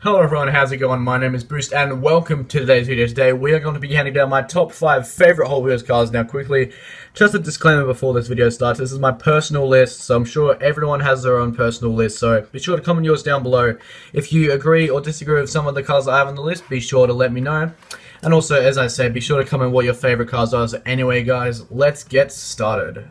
Hello everyone, how's it going? My name is Bruce and welcome to today's video. Today we are going to be handing down my top 5 favourite Hot Wheels cars. Now quickly, just a disclaimer before this video starts, this is my personal list, so I'm sure everyone has their own personal list, so be sure to comment yours down below. If you agree or disagree with some of the cars I have on the list, be sure to let me know. And also, as I said, be sure to comment what your favourite cars are. So anyway guys, let's get started.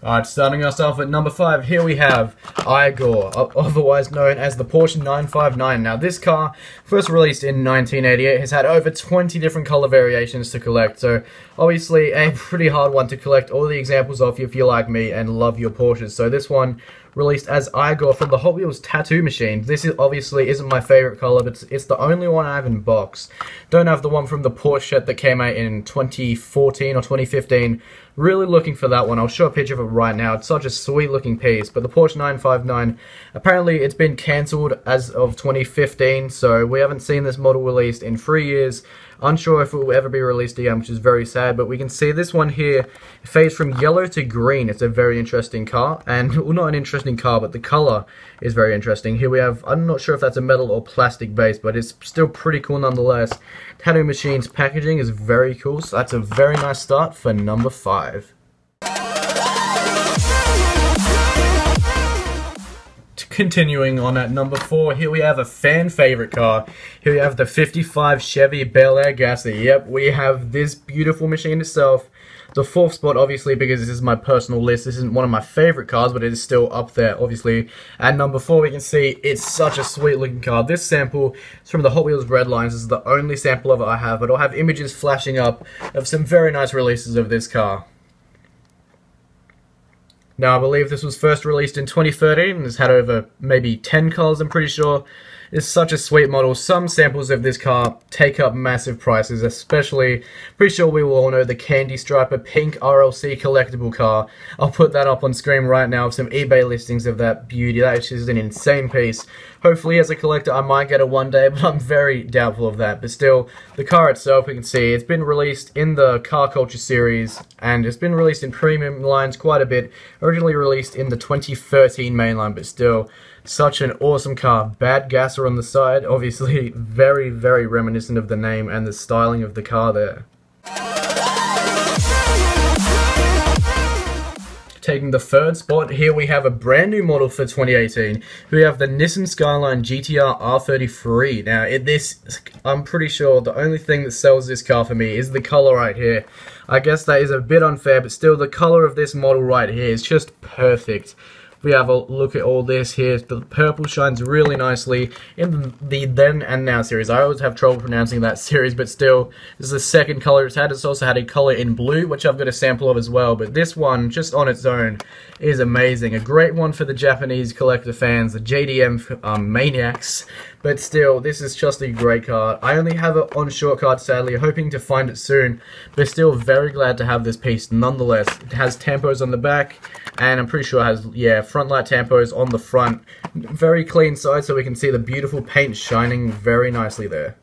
Alright, starting us off at number 5, here we have Igor, otherwise known as the Porsche 959. Now this car, first released in 1988, has had over 20 different colour variations to collect, so obviously a pretty hard one to collect all the examples of if you're like me and love your Porsches. So this one, released as Igor from the Hot Wheels tattoo machine. This obviously isn't my favourite colour, but it's the only one I have in box. Don't have the one from the Porsche that came out in 2014 or 2015. Really looking for that one. I'll show a picture of it right now. It's such a sweet looking piece. But the Porsche 959, apparently it's been cancelled as of 2015, so we haven't seen this model released in 3 years. Unsure if it will ever be released again, which is very sad, but we can see this one here fades from yellow to green. It's a very interesting car, and well, not an interesting car, but the color is very interesting. Here we have, I'm not sure if that's a metal or plastic base, but it's still pretty cool nonetheless. Tattoo Machine's packaging is very cool, so that's a very nice start for number 5. Continuing on at number 4, here we have a fan favorite car. Here we have the 55 Chevy Bel Air Gasser. Yep, we have this beautiful machine itself. The 4th spot, obviously, because this is my personal list. This isn't one of my favorite cars, but it is still up there, obviously. At number 4, we can see it's such a sweet looking car. This sample is from the Hot Wheels Red Lines. This is the only sample of it I have, but I'll have images flashing up of some very nice releases of this car. Now, I believe this was first released in 2013, and it's had over maybe 10 colours, I'm pretty sure. It's such a sweet model. Some samples of this car take up massive prices, especially, pretty sure we will all know the Candy Striper pink RLC collectible car. I'll put that up on screen right now with some eBay listings of that beauty. That is just an insane piece. Hopefully, as a collector, I might get it one day, but I'm very doubtful of that. But still, the car itself, we can see, it's been released in the Car Culture series, and it's been released in premium lines quite a bit. Originally released in the 2013 mainline, but still, such an awesome car. Bad gasser on the side, obviously very, very reminiscent of the name and the styling of the car there. Taking the 3rd spot, here we have a brand new model for 2018. We have the Nissan Skyline GTR R33. Now, I'm pretty sure the only thing that sells this car for me is the color right here. I guess that is a bit unfair, but still, the color of this model right here is just perfect. We have a look at all this here. The purple shines really nicely in the Then and Now series. I always have trouble pronouncing that series, but still, this is the second color it's had. It's also had a color in blue, which I've got a sample of as well. But this one, just on its own, is amazing. A great one for the Japanese collector fans, the JDM maniacs. But still, this is just a great car. I only have it on short card, sadly, hoping to find it soon. But still, very glad to have this piece nonetheless. It has tampos on the back, and I'm pretty sure it has, yeah, front light tampos on the front. Very clean side, so we can see the beautiful paint shining very nicely there.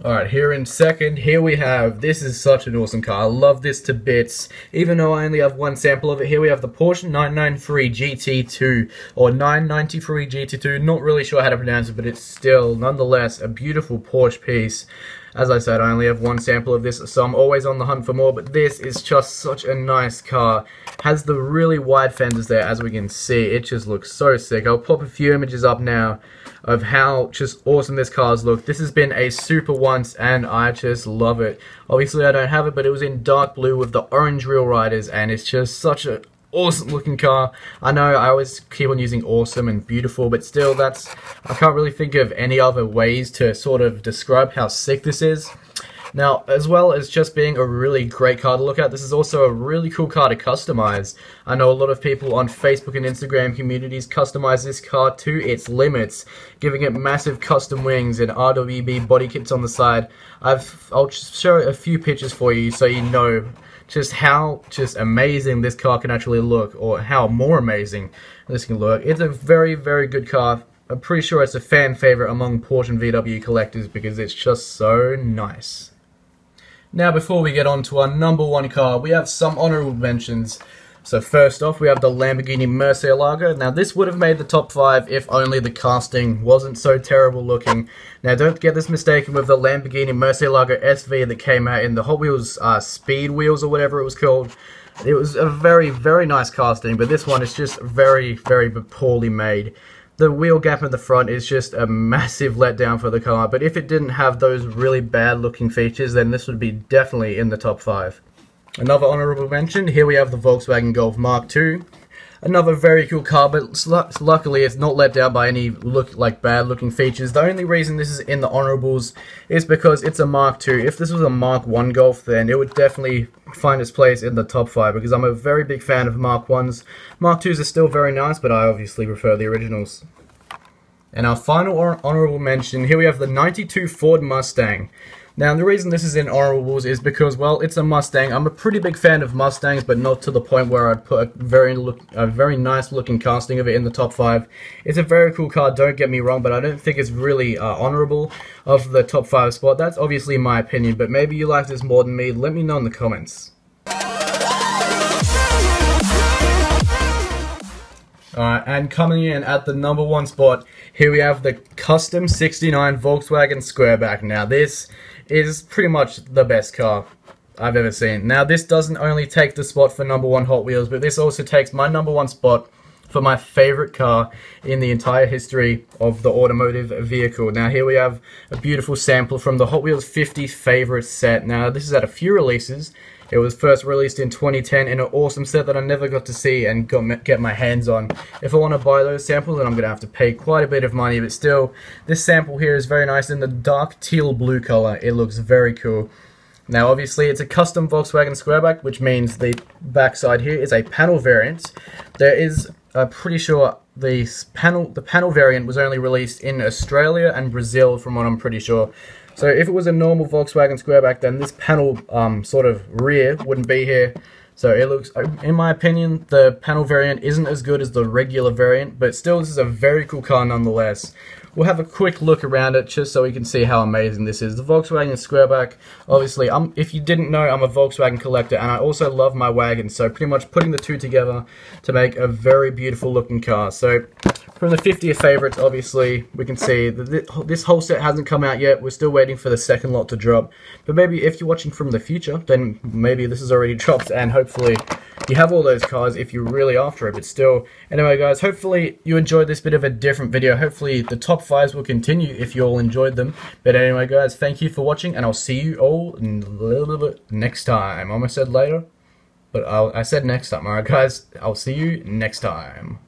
Alright, here in 2nd, here we have, this is such an awesome car. I love this to bits. Even though I only have one sample of it, here we have the Porsche 993 GT2, or 993 GT2, not really sure how to pronounce it, but it's still, nonetheless, a beautiful Porsche piece. As I said, I only have one sample of this, so I'm always on the hunt for more, but this is just such a nice car. Has the really wide fenders there, as we can see. It just looks so sick. I'll pop a few images up now of how just awesome this car's look. This has been a super once, and I just love it. Obviously, I don't have it, but it was in dark blue with the orange wheel riders, and it's just such a awesome looking car. I know I always keep on using awesome and beautiful, but still, I can't really think of any other ways to sort of describe how sick this is. Now, as well as just being a really great car to look at, this is also a really cool car to customize. I know a lot of people on Facebook and Instagram communities customize this car to its limits, giving it massive custom wings and RWB body kits on the side. I'll just show a few pictures for you so you know just how amazing this car can actually look, or how more amazing this can look. It's a very, very good car. I'm pretty sure it's a fan favorite among Porsche and VW collectors because it's just so nice. Now before we get on to our number one car, we have some honorable mentions. So first off, we have the Lamborghini Murcielago. Now this would have made the top 5 if only the casting wasn't so terrible looking. Now don't get this mistaken with the Lamborghini Murcielago SV that came out in the Hot Wheels Speed Wheels or whatever it was called. It was a very, very nice casting, but this one is just very, very poorly made. The wheel gap in the front is just a massive letdown for the car, but if it didn't have those really bad looking features, then this would be definitely in the top 5. Another honorable mention, here we have the Volkswagen Golf Mark II. Another very cool car, but luckily it's not let down by any bad looking features. The only reason this is in the honorables is because it's a Mark II. If this was a Mark I Golf, then it would definitely find its place in the top 5 because I'm a very big fan of Mark Is. Mark IIs are still very nice, but I obviously prefer the originals. And our final honorable mention, here we have the 92 Ford Mustang. Now, the reason this is in honorables is because, well, it's a Mustang. I'm a pretty big fan of Mustangs, but not to the point where I'd put a very nice looking casting of it in the top 5. It's a very cool car, don't get me wrong, but I don't think it's really honorable of the top 5 spot. That's obviously my opinion, but maybe you like this more than me. Let me know in the comments. Alright, and coming in at the number 1 spot, here we have the Custom 69 Volkswagen Squareback. Now this is pretty much the best car I've ever seen. Now this doesn't only take the spot for number 1 Hot Wheels, but this also takes my number 1 spot for my favorite car in the entire history of the automotive vehicle. Now here we have a beautiful sample from the Hot Wheels 50 favorite set. Now this is at a few releases. It was first released in 2010 in an awesome set that I never got to see and get my hands on. If I want to buy those samples, then I'm going to have to pay quite a bit of money, but still, this sample here is very nice in the dark teal blue color. It looks very cool. Now obviously it's a custom Volkswagen Squareback, which means the backside here is a panel variant. There is, pretty sure the panel variant was only released in Australia and Brazil from what I'm pretty sure. So if it was a normal Volkswagen Squareback, then this panel sort of rear wouldn't be here. So it looks, in my opinion, the panel variant isn't as good as the regular variant, but still this is a very cool car nonetheless. We'll have a quick look around it just so we can see how amazing this is. The Volkswagen Squareback, obviously, if you didn't know, I'm a Volkswagen collector and I also love my wagon, so pretty much putting the two together to make a very beautiful looking car. So from the 50th favorites, obviously, we can see that this whole set hasn't come out yet. We're still waiting for the second lot to drop. But maybe if you're watching from the future, then maybe this is already dropped and hopefully you have all those cars if you're really after it. But still, anyway guys, hopefully you enjoyed this bit of a different video. Hopefully the top 5s will continue if you all enjoyed them. But anyway guys, thank you for watching and I'll see you all in a little bit next time. I almost said later, but I said next time. Alright guys, I'll see you next time.